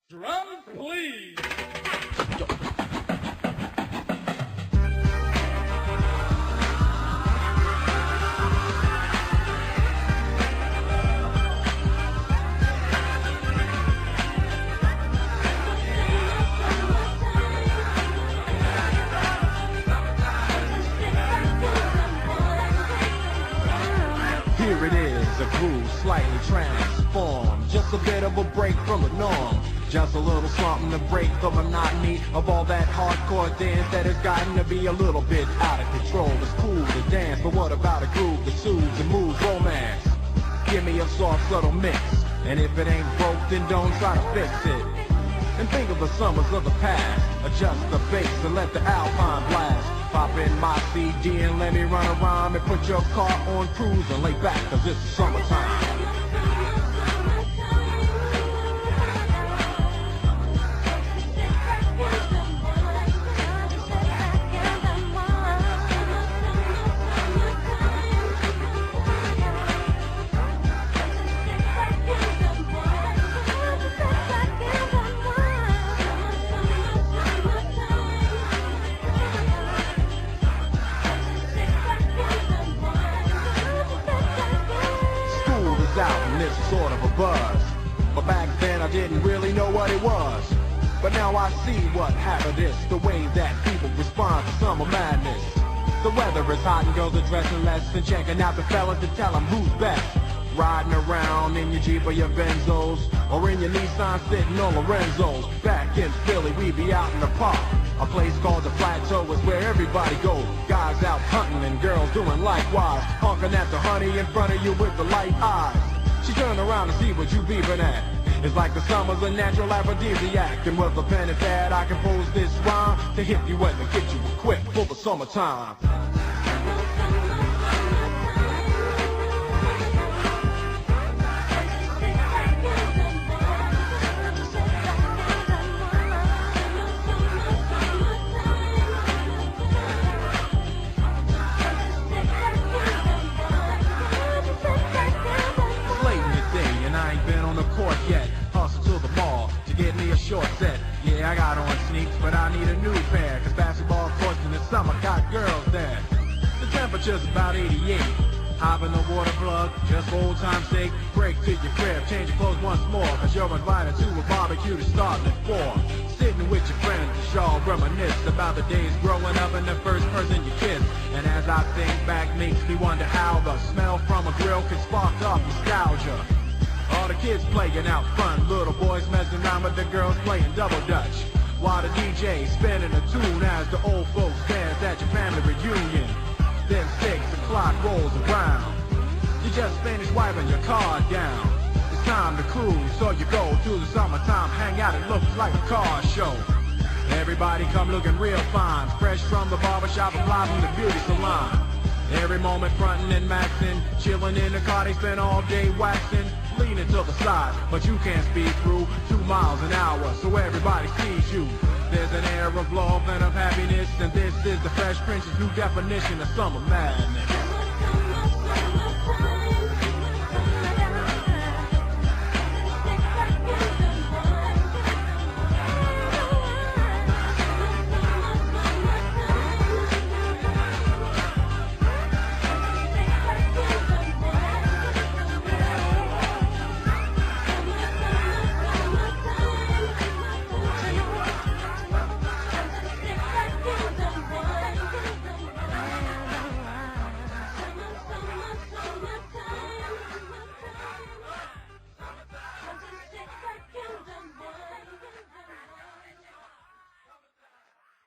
Drum, please. Here it is, a groove slightly transformed. Just a bit of a break from the norm. Just a little something to break the monotony of all that hardcore dance that has gotten to be a little bit out of control. It's cool to dance, but what about a groove that soothes and moves romance? Give me a soft, subtle mix, and if it ain't broke, then don't try to fix it. And think of the summers of the past. Adjust the bass and let the alpine blast. Pop in my CD and let me run around and put your car on cruise and lay back, cause it's summertime. Out and it's sort of a buzz, but back then I didn't really know what it was. But now I see what happened is the way that people respond to summer madness. The weather is hot and girls are dressing less and checking out the fellas to tell them who's best. Riding around in your Jeep or your Benzos, or in your Nissan sitting on Lorenzo's. Back in Philly we be out in the park. A place called the Plateau is where everybody goes. Guys out hunting and girls doing likewise. Honking at the honey in front of you with the light eyes. She turned around to see what you beeping at. It's like the summer's a natural aphrodisiac. And with a pen and pad I compose this rhyme to hit you and to get you equipped for the summertime. Court yet, hustle to the mall to get me a short set. Yeah, I got on sneaks, but I need a new pair, cause basketball courts in the summer got girls there. The temperature's about 88. Hop in the water plug, just for old time's sake. Break to your crib, change your clothes once more, cause you're invited to a barbecue to start at 4. Sitting with your friends, y'all reminisce about the days growing up and the first person you kissed. And as I think back, makes me wonder how the smell from a grill can spark up nostalgia. All the kids playing out front, little boys messing around with the girls playing double dutch. While the DJ spinning a tune as the old folks dance at your family reunion. Then 6 o'clock rolls around. You just finished wiping your car down. It's time to cruise, so you go to the summertime hangout. It looks like a car show. Everybody come looking real fine, fresh from the barbershop and live from the beauty salon. Every moment frontin' and maxin', chillin' in the car, they spend all day waxin'. Leaning to the side, but you can't speed through 2 miles an hour, so everybody sees you. There's an air of love and of happiness, and this is the Fresh Prince's new definition of summer madness.